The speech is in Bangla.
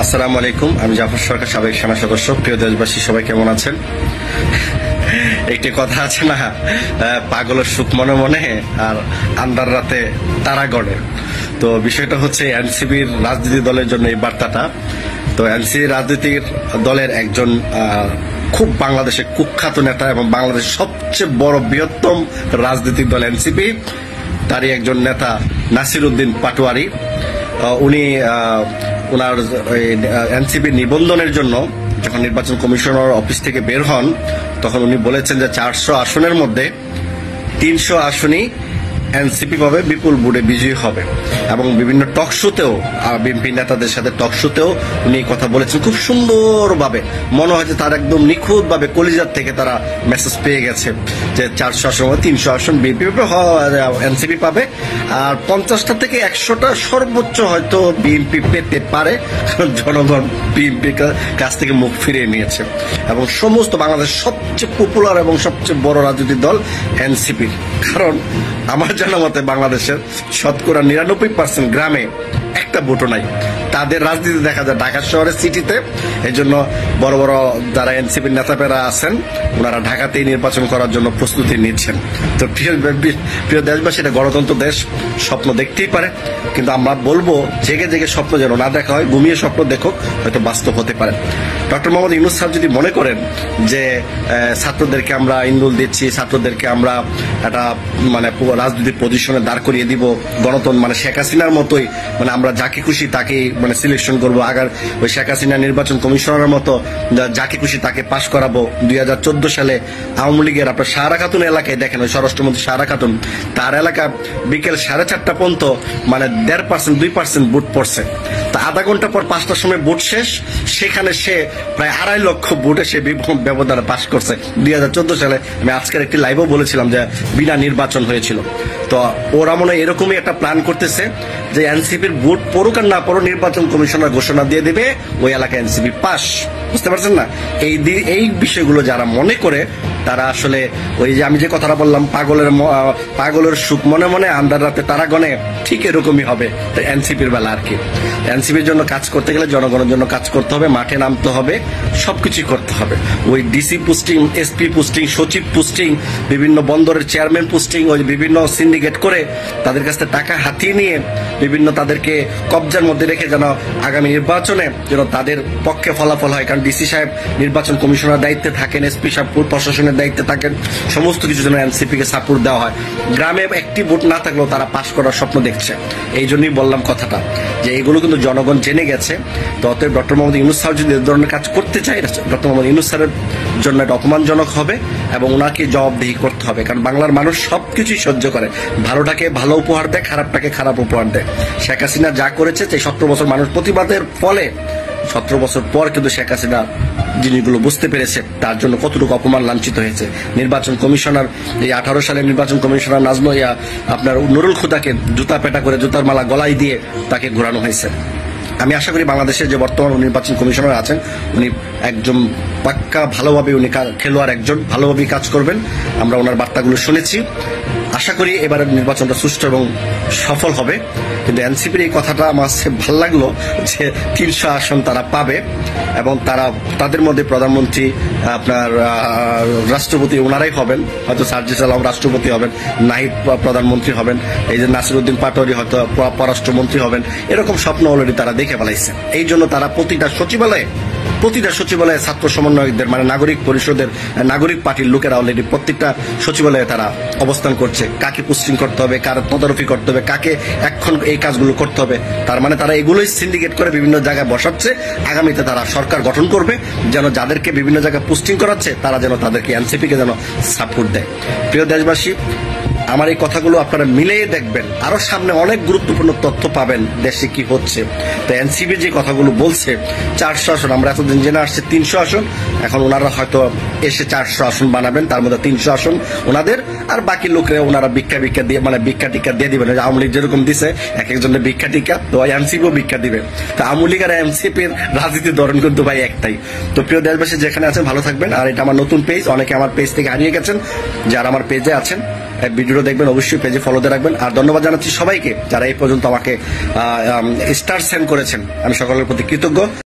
আসসালামু আলাইকুম। আমি জাফর সরকার, সাবেক সেনা সদস্য। প্রিয় দেশবাসী, সবাই কেমন আছেন? একটি কথা আছে না, পাগলের সুখ মনে মনে আর আন্দার রাতে তারা গড়ে। তো বিষয়টা হচ্ছে এনসিপির রাজনীতি দলের জন্য এই বার্তাটা। তো এনসিপি রাজনীতির দলের একজন খুব বাংলাদেশের কুখ্যাত নেতা এবং বাংলাদেশের সবচেয়ে বড় বৃহত্তম রাজনৈতিক দল এনসিপি, তারই একজন নেতা নাসির উদ্দিন পাটোয়ারি। উনি ওনার এনসিপি নিবন্ধনের জন্য যখন নির্বাচন কমিশনার অফিস থেকে বের হন, তখন উনি বলেছেন যে 400 আসনের মধ্যে 300 আসনই এনসিপি পাবে, বিপুল ভোটে বিজয়ী হবে। এবং বিভিন্ন টক শোতেও, বিএনপি নেতাদের সাথে টক শোতেও উনি কথা বলেছেন খুব সুন্দরভাবে। মনে হয় যে তার একদম নিখুঁতভাবে কলিজার থেকে তারা মেসেজ পেয়ে গেছে যে 400 আসন 300 আসন বিএনপি এনসিপি পাবে, আর 50টা থেকে 100টা সর্বোচ্চ হয়তো বিএনপি পেতে পারে, কারণ জনগণ বিএনপির কাছ থেকে মুখ ফিরিয়ে নিয়েছে। এবং সমস্ত বাংলাদেশ সবচেয়ে পপুলার এবং সবচেয়ে বড় রাজনৈতিক দল এনসিপি। কারণ আমার জানা মতে বাংলাদেশের শতকরা 99% গ্রামে একটা ভোটও নাই। তাদের রাজনীতি দেখা যায় ঢাকা শহরের সিটিতে। এই জন্য বড় বড় যারা এনসিপির নেতাপেরা আছেন, ওনারা ঢাকাতেই নির্বাচন করার জন্য প্রস্তুতি নিচ্ছেন। তো প্রিয় দেশবাসী, এটা গণতন্ত্র দেশ, স্বপ্ন দেখতেই পারে, কিন্তু আমরা বলবো জেগে জেগে স্বপ্ন যেন না দেখা হয়। ঘুমিয়ে স্বপ্ন দেখুক, হয়তো বাস্তব হতে পারে। ডক্টর মোহাম্মদ ইউনূস সাহেব যদি মনে করেন যে ছাত্রদেরকে আমরা ইন্দুল দিচ্ছি, ছাত্রদেরকে আমরা একটা রাজনৈতিক পজিশনে দাঁড় করিয়ে দিব, গণতন্ত্র শেখ হাসিনার মতোই, আমরা যাকে খুশি তাকে সিলেকশন করবো, আগার ওই শেখ হাসিনা নির্বাচন কমিশনারের মতো যাকে খুশি তাকে পাশ করাবো। 2014 সালে আওয়ামী লীগের আপনার সাহারা খাতুন এলাকায় দেখেন, ওই স্বরাষ্ট্রমন্ত্রী সাহারা খাতুন, তার এলাকা বিকেল 4:30 পর্যন্ত 1.5% 2% ভোট পড়ছে। তা আধা ঘন্টা পর 5টার সময় ভোট শেষ, সেখানে সে প্রায় 2.5 লক্ষ ভোটে সে ব্যবধানে পাশ করছে। 2014 সালে আমি আজকের একটি লাইভও বলেছিলাম যে বিনা নির্বাচন হয়েছিল। তো ওরা মনে হয় এরকমই একটা প্ল্যান করতেছে যে এনসিপির ভোট পড়ুক আর না পড়ুক, নির্বাচন কমিশনার ঘোষণা দিয়ে দেবে ওই এলাকায় এনসিপি পাস। বুঝতে পারছেন না? এই বিষয়গুলো যারা মনে করে, তারা আসলে ওই যে আমি যে কথাটা বললাম, পাগলের সুখ মনে মনে আন্দার রাতে তারা গনে, ঠিক এরকমই হবে এনসিপির বেলা আর কি। এনসিপির জন্য কাজ করতে গেলে জনগণের জন্য কাজ করতে হবে, মাঠে নামতে হবে, সবকিছু করতে হবে। ওই ডিসি পোস্টিং, এসপি পোস্টিং, সচিব পোস্টিং, বিভিন্ন বন্দরের চেয়ারম্যান পোস্টিং, ওই বিভিন্ন সিন্ডিকেট করে তাদের কাছ থেকে টাকা হাতিয়ে নিয়ে বিভিন্ন তাদেরকে কবজার মধ্যে রেখে যেন আগামী নির্বাচনে যেন তাদের পক্ষে ফলাফল হয়। কারণ ডিসি সাহেব নির্বাচন কমিশনার দায়িত্বে থাকেন, এসপি সাহেব প্রশাসনের দায়িত্বে থাকেন, সমস্ত কিছু যেন এনসিপি কে সাপোর্ট দেওয়া হয়। গ্রামে একটি ভোট না থাকলেও তারা পাশ করার স্বপ্ন দেখছে। এই জন্যই বললাম কথাটা, যে এগুলো কিন্তু জনগণ জেনে গেছে। তো অতএব ডক্টর মোহাম্মদ ইউনূস সাহেব যদি এ ধরনের কাজ করতে চায়, ডক্টর মোহাম্মদ ইউনূস সাহেবের জন্য এটা অপমানজনক হবে এবং ওনাকে জবাবদিহি করতে হবে। কারণ বাংলার মানুষ সবকিছুই সহ্য করে, ভালোটাকে ভালো উপহার দেয়, খারাপটাকে খারাপ উপহার দেয়। শেখ হাসিনা যা করেছে, সেই 17 বছর মানুষ প্রতিবাদের ফলে 17 বছর পর কিন্তু শেখ হাসিনা জিনিসগুলো বুঝতে পেরেছে তার জন্য কতটুকু অপমান লাঞ্ছিত হয়েছে। নির্বাচন কমিশনার, এই 18 সালের নির্বাচন কমিশনার নাজমুল আপনার নুরুল খুদাকে জুতা পেটা করে জুতার মালা গলায় দিয়ে তাকে ঘোরানো হয়েছে। আমি আশা করি বাংলাদেশের যে বর্তমান নির্বাচন কমিশনার আছেন, উনি একজন পাক্কা ভালোভাবে উনি খেলোয়াড়, একজন ভালোভাবে কাজ করবেন। আমরা ওনার বার্তাগুলো শুনেছি। আশা করি এবারের নির্বাচনটা সুষ্ঠু এবং সফল হবে। কিন্তু এনসিপির এই কথাটা আমার ভাল লাগলো যে 300 আসন তারা পাবে এবং তাদের মধ্যে প্রধানমন্ত্রী, আপনার রাষ্ট্রপতি ওনারাই হবেন, হয়তো সার্জিস আলম রাষ্ট্রপতি হবেন, নাহিদ প্রধানমন্ত্রী হবেন, এই যে নাসির উদ্দিন পাটোয়ারি হয়তো পররাষ্ট্রমন্ত্রী হবেন। এরকম স্বপ্ন অলরেডি তারা দেখে ফেলাইছে। এই জন্য তারা প্রতিটা সচিবালয়ে ছাত্র সমন্বয়কদের নাগরিক পরিষদের নাগরিক পার্টির লোকেরা অলরেডি প্রত্যেকটা সচিবালয়ে তারা অবস্থান করছে। কাকে পোস্টিং করতে হবে, কার তদারকি করতে হবে, কাকে এখন এই কাজগুলো করতে হবে, তার তারা এগুলোই সিন্ডিকেট করে বিভিন্ন জায়গায় বসাচ্ছে। আগামীতে তারা সরকার গঠন করবে যেন যাদেরকে বিভিন্ন জায়গায় পোস্টিং করাচ্ছে তারা যেন তাদেরকে এনসিপিকে যেন সাপোর্ট দেয়। প্রিয় দেশবাসী, আমার এই কথাগুলো আপনারা মিলিয়ে দেখবেন, আরো সামনে অনেক গুরুত্বপূর্ণ তথ্য পাবেন দেশে কি হচ্ছে। তো এনসিপি যে কথাগুলো বলছে 400 আসন, আমরা এতদিন জেনে আসছে 300 আসন, এখন ওনারা হয়তো এসে 400 আসন বানাবেন, তার মধ্যে 300 আসন ওনাদের, আর বাকি লোকরা ওনারা ভিক্ষা দিয়ে ভিক্ষা টিকা দিয়ে দিবেন। আওয়ামী লীগ যেরকম দিছে এক একজনের ভিক্ষা টিকা, তো এনসিপিও ভিক্ষা দিবে। তো আওয়ামী লীগ আর এনসিপির রাজনীতির ধরন কিন্তু ভাই একটাই। তো প্রিয় দেশবাসী, যেখানে আছেন ভালো থাকবেন। আর এটা আমার নতুন পেজ, অনেকে আমার পেজ থেকে হারিয়ে গেছেন, যারা আমার পেজে আছেন ভিডিও দেখবেন, অবশ্যই পেজে ফলো দিয়ে রাখবেন। আর ধন্যবাদ জানাচ্ছি সবাইকে যারা এই পর্যন্ত আমাকে স্টার সেন্ড করেছেন, আমি সকলের প্রতি কৃতজ্ঞ।